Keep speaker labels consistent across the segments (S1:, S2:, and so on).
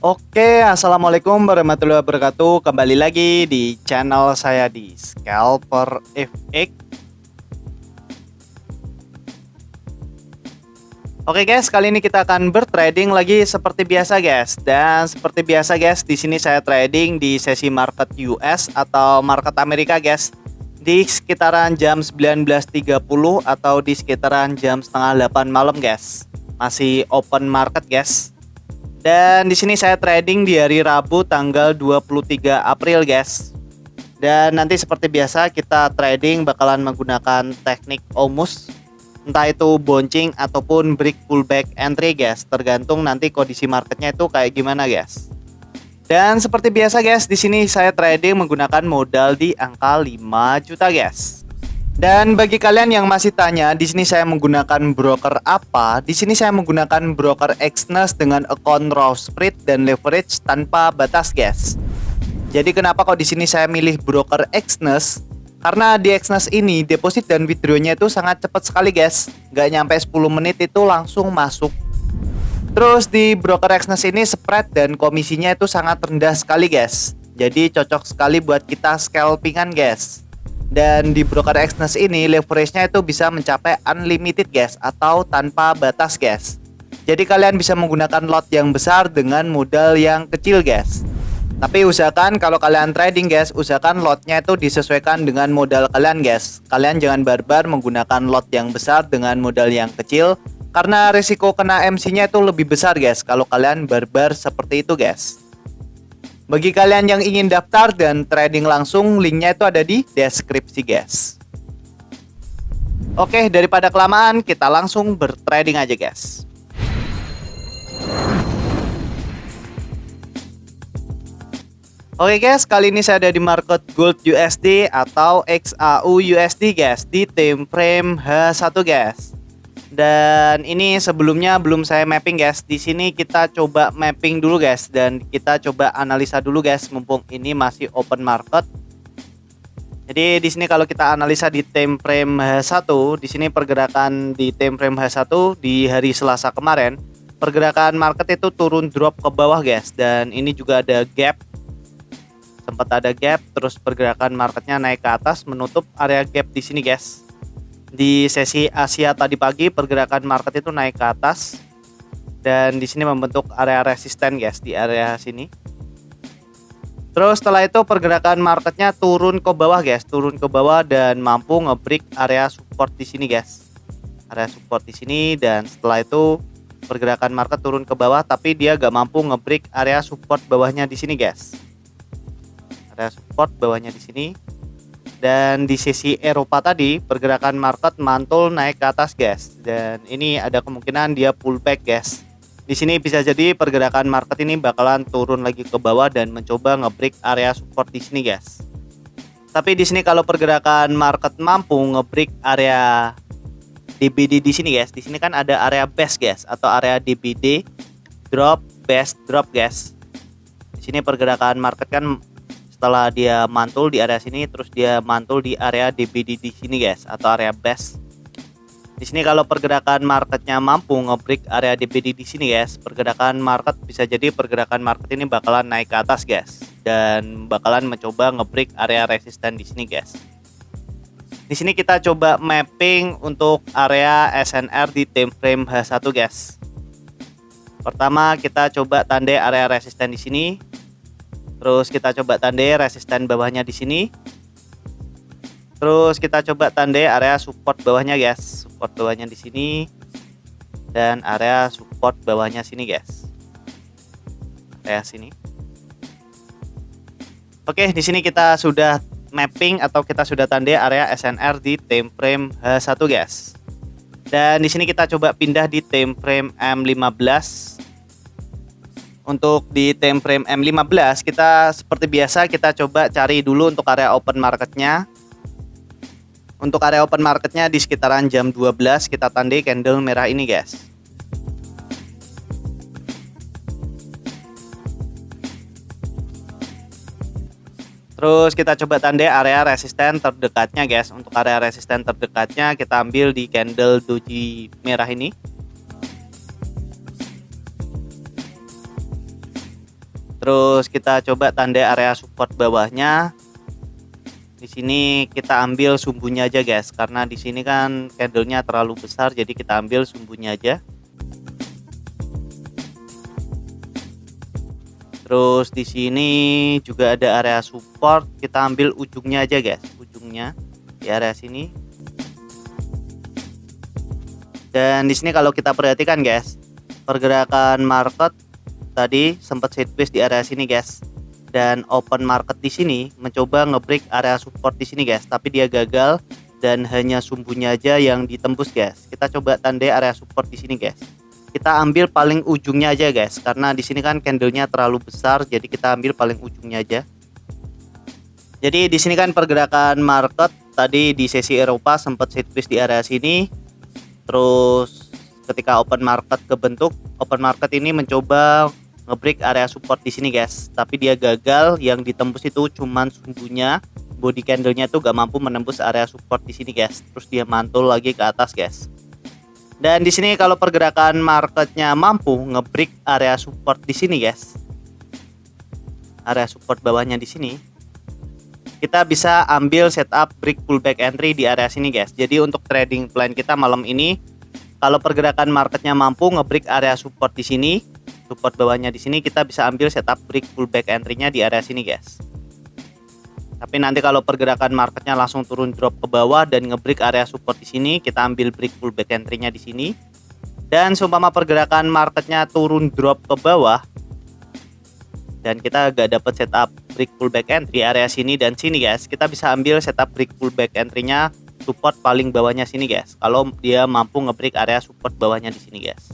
S1: Oke, assalamualaikum warahmatullahi wabarakatuh. Kembali lagi di channel saya di Scalper FX. Oke guys, kali ini kita akan bertrading lagi seperti biasa guys. Dan seperti biasa guys, di sini saya trading di sesi market US atau market Amerika guys. Di sekitaran jam 19.30 atau di sekitaran jam setengah 8 malam guys. Masih open market guys. Dan di sini saya trading di hari Rabu tanggal 23 April guys. Dan nanti seperti biasa kita trading bakalan menggunakan teknik OMUS, entah itu bouncing ataupun break pullback entry guys, tergantung nanti kondisi marketnya itu kayak gimana guys. Dan seperti biasa guys, di sini saya trading menggunakan modal di angka 5 juta guys. Dan bagi kalian yang masih tanya, di sini saya menggunakan broker apa? Di sini saya menggunakan broker Exness dengan account raw spread dan leverage tanpa batas, guys. Jadi kenapa kok di sini saya milih broker Exness? Karena di Exness ini deposit dan withdrawnya itu sangat cepat sekali, guys. Nggak nyampe 10 menit itu langsung masuk. Terus di broker Exness ini spread dan komisinya itu sangat rendah sekali, guys. Jadi cocok sekali buat kita scalpingan, guys. Dan di broker Exness ini leverage-nya itu bisa mencapai unlimited guys, atau tanpa batas guys. Jadi kalian bisa menggunakan lot yang besar dengan modal yang kecil guys. Tapi usahakan kalau kalian trading guys, usahakan lotnya itu disesuaikan dengan modal kalian guys. Kalian jangan barbar menggunakan lot yang besar dengan modal yang kecil, karena risiko kena MC-nya itu lebih besar guys kalau kalian barbar seperti itu guys. Bagi kalian yang ingin daftar dan trading langsung, linknya itu ada di deskripsi guys. Oke, daripada kelamaan, kita langsung bertrading aja guys. Oke guys, kali ini saya ada di market gold USD atau XAU USD guys, di time frame H1 guys. Dan ini sebelumnya belum saya mapping guys. Di sini kita coba mapping dulu guys, dan kita coba analisa dulu guys mumpung ini masih open market. Jadi di sini kalau kita analisa di time frame H1, di sini pergerakan di time frame H1 di hari Selasa kemarin, pergerakan market itu turun drop ke bawah guys, dan ini juga ada gap. Sempat ada gap, terus pergerakan marketnya naik ke atas menutup area gap di sini guys. Di sesi Asia tadi pagi pergerakan market itu naik ke atas dan di sini membentuk area resisten guys, di area sini. Terus setelah itu pergerakan marketnya turun ke bawah guys, turun ke bawah dan mampu ngebreak area support di sini guys. Area support di sini, dan setelah itu pergerakan market turun ke bawah tapi dia gak mampu ngebreak area support bawahnya di sini guys. Area support bawahnya di sini. Dan di sesi Eropa tadi pergerakan market mantul naik ke atas guys, dan ini ada kemungkinan dia pullback guys. Di sini bisa jadi pergerakan market ini bakalan turun lagi ke bawah dan mencoba ngebreak area support di sini guys. Tapi di sini kalau pergerakan market mampu ngebreak area DBD di sini guys, di sini kan ada area base guys, atau area DBD drop base drop guys. Di sini pergerakan market kan setelah dia mantul di area sini, terus dia mantul di area DBD di sini guys, atau area base. Di sini kalau pergerakan marketnya mampu ngebreak area DBD di sini guys, pergerakan market bisa jadi pergerakan market ini bakalan naik ke atas guys, dan bakalan mencoba ngebreak area resisten di sini guys. Di sini kita coba mapping untuk area SNR di time frame H1 guys. Pertama kita coba tandai area resisten di sini. Terus kita coba tandai resisten bawahnya di sini. Terus kita coba tandai area support bawahnya guys. Support bawahnya di sini dan area support bawahnya sini guys. Area sini. Oke, di sini kita sudah mapping atau kita sudah tandai area SNR di time frame H1 guys. Dan di sini kita coba pindah di time frame M15. Untuk di time frame M15 kita seperti biasa kita coba cari dulu untuk area open marketnya. Untuk area open marketnya di sekitaran jam 12 kita tandai candle merah ini guys. Terus kita coba tandai area resisten terdekatnya guys. Untuk area resisten terdekatnya kita ambil di candle doji merah ini. Terus kita coba tanda area support bawahnya. Di sini kita ambil sumbunya aja guys, karena di sini kan candlenya terlalu besar, jadi kita ambil sumbunya aja. Terus di sini juga ada area support, kita ambil ujungnya aja guys, ujungnya di area sini. Dan di sini kalau kita perhatikan guys, pergerakan market tadi sempat sideways di area sini guys, dan open market di sini mencoba ngebreak area support di sini guys, tapi dia gagal dan hanya sumbunya aja yang ditembus guys. Kita coba tandai area support di sini guys. Kita ambil paling ujungnya aja guys, karena di sini kan candlenya terlalu besar, jadi kita ambil paling ujungnya aja. Jadi di sini kan pergerakan market tadi di sesi Eropa sempat sideways di area sini, terus ketika open market kebentuk, open market ini mencoba ngebreak area support di sini guys, tapi dia gagal. Yang ditembus itu cuman sumbunya, body candlenya tuh gak mampu menembus area support di sini guys. Terus dia mantul lagi ke atas guys. Dan di sini kalau pergerakan marketnya mampu ngebreak area support di sini guys, area support bawahnya di sini, kita bisa ambil setup break pullback entry di area sini guys. Jadi untuk trading plan kita malam ini, kalau pergerakan marketnya mampu ngebreak area support di sini, support bawahnya di sini, kita bisa ambil setup break pullback entry-nya di area sini guys. Tapi nanti kalau pergerakan marketnya langsung turun drop ke bawah dan ngebreak area support di sini, kita ambil break pullback entry-nya di sini. Dan seumpama pergerakan marketnya turun drop ke bawah dan kita gak dapat setup break pullback entry area sini dan sini guys, kita bisa ambil setup break pullback entry-nya support paling bawahnya sini guys, kalau dia mampu ngebreak area support bawahnya di sini guys.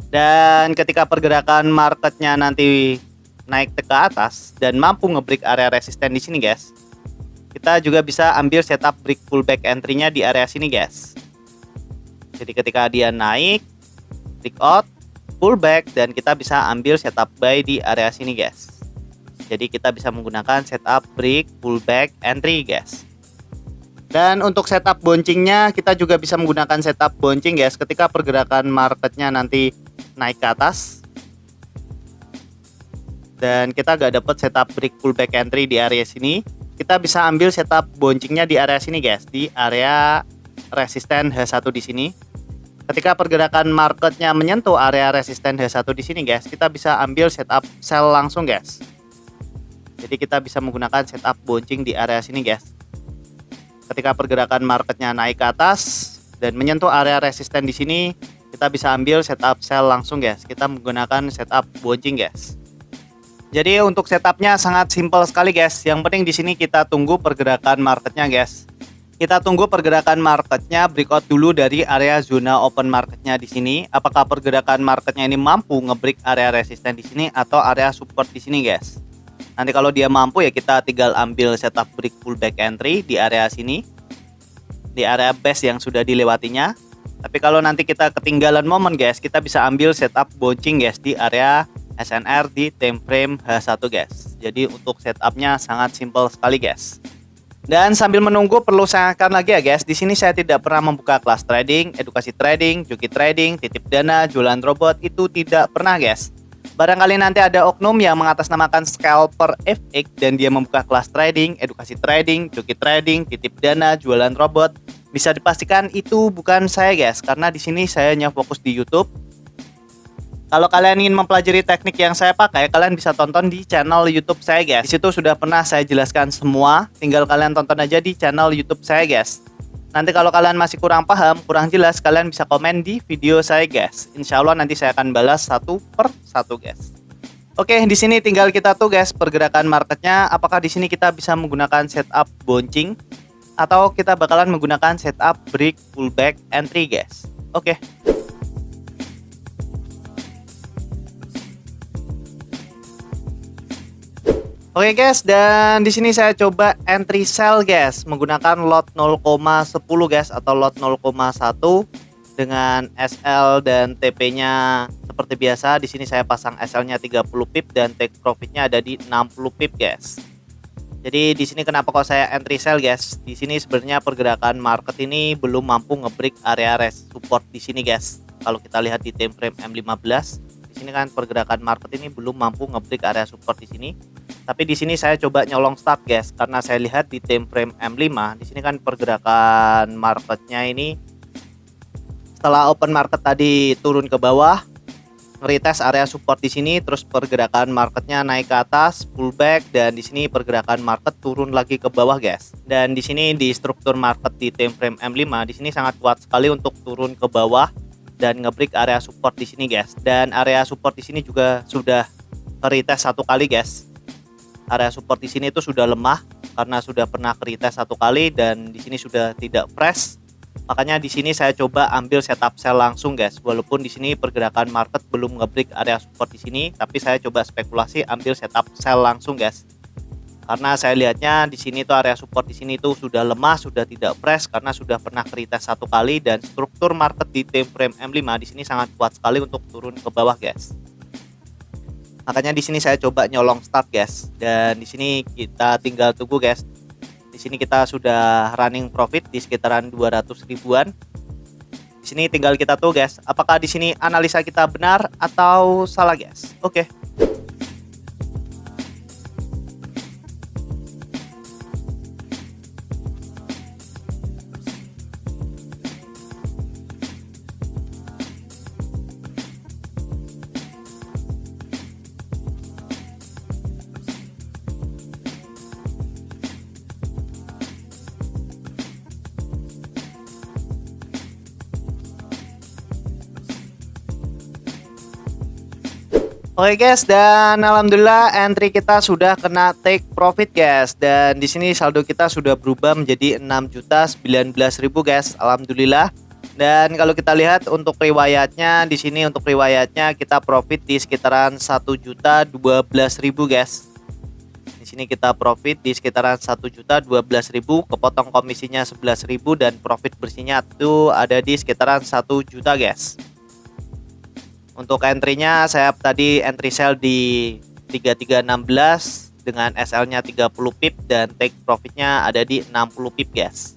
S1: Dan ketika pergerakan marketnya nanti naik ke atas dan mampu ngebreak area resisten di sini guys, kita juga bisa ambil setup break pullback entry-nya di area sini guys. Jadi ketika dia naik, breakout, pullback, dan kita bisa ambil setup buy di area sini guys. Jadi kita bisa menggunakan setup break pullback entry guys. Dan untuk setup bouncingnya kita juga bisa menggunakan setup bouncing guys. Ketika pergerakan marketnya nanti naik ke atas dan kita gak dapat setup break pullback entry di area sini, kita bisa ambil setup bouncingnya di area sini guys, di area resisten H1 di sini. Ketika pergerakan marketnya menyentuh area resisten H1 di sini guys, kita bisa ambil setup sell langsung guys. Jadi kita bisa menggunakan setup bouncing di area sini guys. Ketika pergerakan marketnya naik ke atas dan menyentuh area resisten di sini, kita bisa ambil setup sell langsung guys. Kita menggunakan setup bouncing guys. Jadi untuk setupnya sangat simpel sekali guys. Yang penting di sini kita tunggu pergerakan marketnya guys. Kita tunggu pergerakan marketnya breakout dulu dari area zona open marketnya di sini. Apakah pergerakan marketnya ini mampu ngebreak area resisten di sini atau area support di sini guys. Nanti kalau dia mampu ya kita tinggal ambil setup break pullback entry di area sini, di area base yang sudah dilewatinya. Tapi kalau nanti kita ketinggalan momen guys, kita bisa ambil setup bouncing guys di area SNR di time frame H1 guys. Jadi untuk setupnya sangat simpel sekali guys. Dan sambil menunggu perlu saya ingatkan lagi ya guys, di sini saya tidak pernah membuka kelas trading, edukasi trading, joki trading, titip dana, jualan robot, itu tidak pernah guys. Barangkali nanti ada oknum yang mengatasnamakan scalper FX dan dia membuka kelas trading, edukasi trading, joki trading, titip dana, jualan robot, bisa dipastikan itu bukan saya guys, karena di sini saya hanya fokus di YouTube. Kalau kalian ingin mempelajari teknik yang saya pakai, kalian bisa tonton di channel YouTube saya guys. Di situ sudah pernah saya jelaskan semua, tinggal kalian tonton aja di channel YouTube saya guys. Nanti kalau kalian masih kurang paham, kurang jelas, kalian bisa komen di video saya guys. Insya Allah nanti saya akan balas satu per satu guys. Oke, di sini tinggal kita tuh guys pergerakan marketnya. Apakah di sini kita bisa menggunakan setup bouncing atau kita bakalan menggunakan setup break pullback entry guys. Oke. Oke guys, dan di sini saya coba entry sell guys menggunakan lot 0,10 guys atau lot 0,1 dengan SL dan TP-nya seperti biasa. Di sini saya pasang SL-nya 30 pip dan take profit-nya ada di 60 pip guys. Jadi di sini kenapa kok saya entry sell guys? Di sini sebenarnya pergerakan market ini belum mampu ngebreak area support di sini guys. Kalau kita lihat di time frame M15, di Di sini kan pergerakan market ini belum mampu nge-break area support di sini. Tapi di sini saya coba nyolong start guys, karena saya lihat di time frame M5 di sini kan pergerakan marketnya ini setelah open market tadi turun ke bawah, nge-retest area support di sini, terus pergerakan marketnya naik ke atas, pullback, dan di sini pergerakan market turun lagi ke bawah guys. Dan di sini di struktur market di time frame M5 di sini sangat kuat sekali untuk turun ke bawah dan nge-break area support di sini guys. Dan area support di sini juga sudah retest satu kali guys. Area support di sini itu sudah lemah karena sudah pernah retest satu kali dan di sini sudah tidak fresh. Makanya di sini saya coba ambil setup sell langsung guys. Walaupun di sini pergerakan market belum nge-break area support di sini, tapi saya coba spekulasi ambil setup sell langsung guys. Karena saya lihatnya di sini tuh area support di sini tuh sudah lemah, sudah tidak fresh karena sudah pernah retest satu kali dan struktur market di time frame M5 di sini sangat kuat sekali untuk turun ke bawah guys. Makanya di sini saya coba nyolong start guys. Dan di sini kita tinggal tunggu guys. Di sini kita sudah running profit di sekitaran 200 ribuan. Di sini tinggal kita tuh guys, apakah di sini analisa kita benar atau salah guys. Oke. Oke guys, dan alhamdulillah entry kita sudah kena take profit guys. Dan di sini saldo kita sudah berubah menjadi 6.019.000 guys. Alhamdulillah. Dan kalau kita lihat untuk riwayatnya di sini, untuk riwayatnya kita profit di sekitaran 1.012.000 guys. Di sini kita profit di sekitaran 1.012.000, kepotong komisinya 11.000 dan profit bersihnya itu ada di sekitaran 1 juta guys. Untuk entry-nya saya tadi entry sell di 3316 dengan SL-nya 30 pip dan take profitnya ada di 60 pip guys.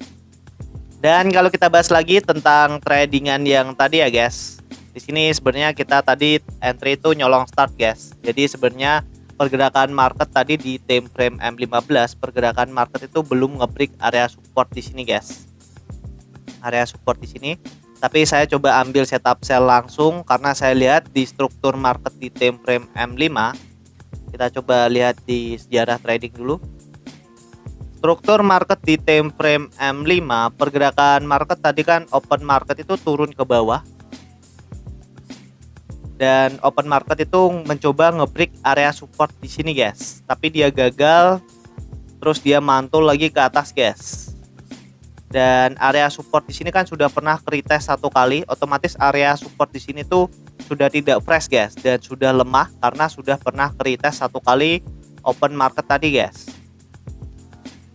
S1: Dan kalau kita bahas lagi tentang tradingan yang tadi ya guys. Di sini sebenarnya kita tadi entry itu nyolong start guys. Jadi sebenarnya pergerakan market tadi di time frame M15, pergerakan market itu belum nge-break area support di sini guys. Area support di sini. Tapi saya coba ambil setup sell langsung karena saya lihat di struktur market di time frame M5. Kita coba lihat di sejarah trading dulu. Struktur market di time frame M5, pergerakan market tadi kan open market itu turun ke bawah. Dan open market itu mencoba nge-break area support di sini guys. Tapi dia gagal, terus dia mantul lagi ke atas guys. Dan area support di sini kan sudah pernah retest satu kali, otomatis area support di sini tuh sudah tidak fresh guys dan sudah lemah karena sudah pernah retest satu kali open market tadi guys.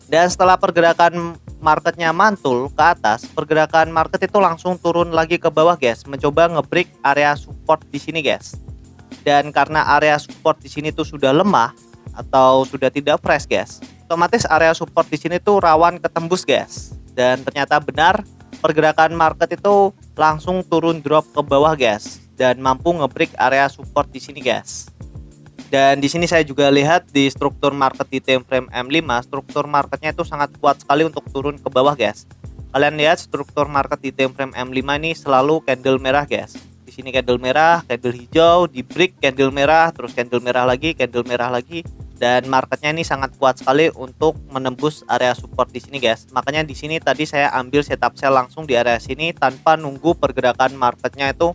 S1: Dan setelah pergerakan marketnya mantul ke atas, pergerakan market itu langsung turun lagi ke bawah guys, mencoba nge-break area support di sini guys. Dan karena area support di sini tuh sudah lemah atau sudah tidak fresh guys, otomatis area support di sini tuh rawan ketembus guys. Dan ternyata benar, pergerakan market itu langsung turun drop ke bawah guys dan mampu nge-break area support di sini guys. Dan di sini saya juga lihat di struktur market di time frame M5, struktur marketnya itu sangat kuat sekali untuk turun ke bawah guys. Kalian lihat struktur market di time frame M5 ini selalu candle merah guys. Di sini candle merah, candle hijau, di break candle merah, terus candle merah lagi, candle merah lagi. Dan marketnya ini sangat kuat sekali untuk menembus area support di sini guys. Makanya di sini tadi saya ambil setup sell langsung di area sini tanpa nunggu pergerakan marketnya itu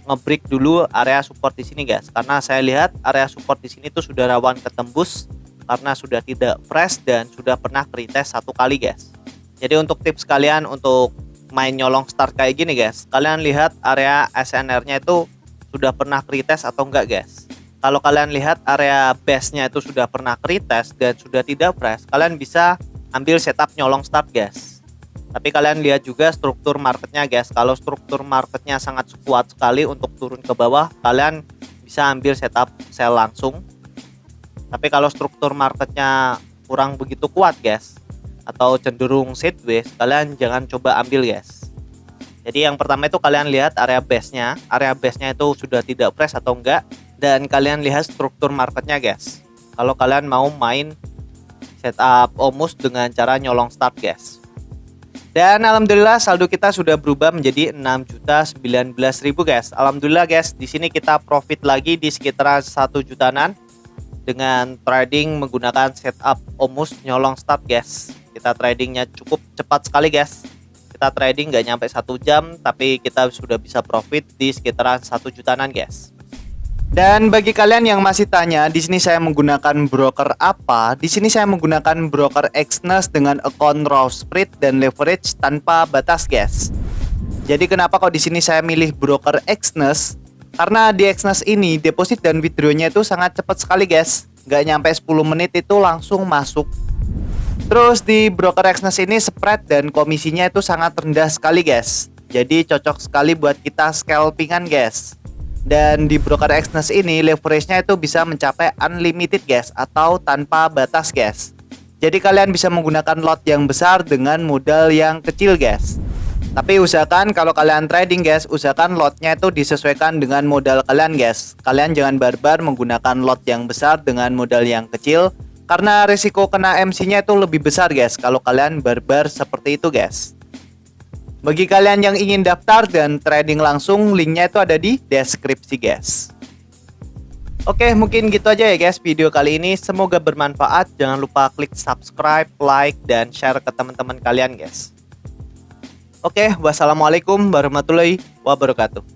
S1: nge-break dulu area support di sini guys. Karena saya lihat area support di sini tuh sudah rawan ketembus karena sudah tidak fresh dan sudah pernah retest satu kali guys. Jadi untuk tips kalian untuk main nyolong start kayak gini guys, kalian lihat area SNR-nya itu sudah pernah retest atau enggak guys. Kalau kalian lihat area base-nya itu sudah pernah retest dan sudah tidak fresh, kalian bisa ambil setup nyolong start guys. Tapi kalian lihat juga struktur marketnya guys. Kalau struktur marketnya sangat kuat sekali untuk turun ke bawah, kalian bisa ambil setup sell langsung. Tapi kalau struktur marketnya kurang begitu kuat guys, atau cenderung sideways, kalian jangan coba ambil guys. Jadi yang pertama itu kalian lihat area base-nya. Area base-nya itu sudah tidak fresh atau enggak. Dan kalian lihat struktur marketnya guys. Kalau kalian mau main setup Omus dengan cara nyolong start guys. Dan alhamdulillah saldo kita sudah berubah menjadi 6.019.000 guys. Alhamdulillah guys, di sini kita profit lagi di sekitar 1 jutaan dengan trading menggunakan setup Omus nyolong start guys. Kita tradingnya cukup cepat sekali guys. Kita trading nggak nyampe 1 jam, tapi kita sudah bisa profit di sekitaran 1 jutaan guys. Dan bagi kalian yang masih tanya, di sini saya menggunakan broker apa? Di sini saya menggunakan broker Exness dengan account raw spread dan leverage tanpa batas guys. Jadi kenapa kok di sini saya milih broker Exness? Karena di Exness ini deposit dan withdrawnya itu sangat cepat sekali guys. Nggak nyampe 10 menit itu langsung masuk. Terus di broker Exness ini spread dan komisinya itu sangat rendah sekali guys. Jadi cocok sekali buat kita scalpingan guys. Dan di broker Exness ini leverage-nya itu bisa mencapai unlimited guys, atau tanpa batas guys. Jadi kalian bisa menggunakan lot yang besar dengan modal yang kecil guys. Tapi usahakan kalau kalian trading guys, usahakan lotnya itu disesuaikan dengan modal kalian guys. Kalian jangan barbar menggunakan lot yang besar dengan modal yang kecil, karena risiko kena MC-nya itu lebih besar guys kalau kalian barbar seperti itu guys. Bagi kalian yang ingin daftar dan trading langsung, linknya itu ada di deskripsi guys. Oke, mungkin gitu aja ya guys video kali ini. Semoga bermanfaat. Jangan lupa klik subscribe, like, dan share ke teman-teman kalian guys. Oke, wassalamualaikum warahmatullahi wabarakatuh.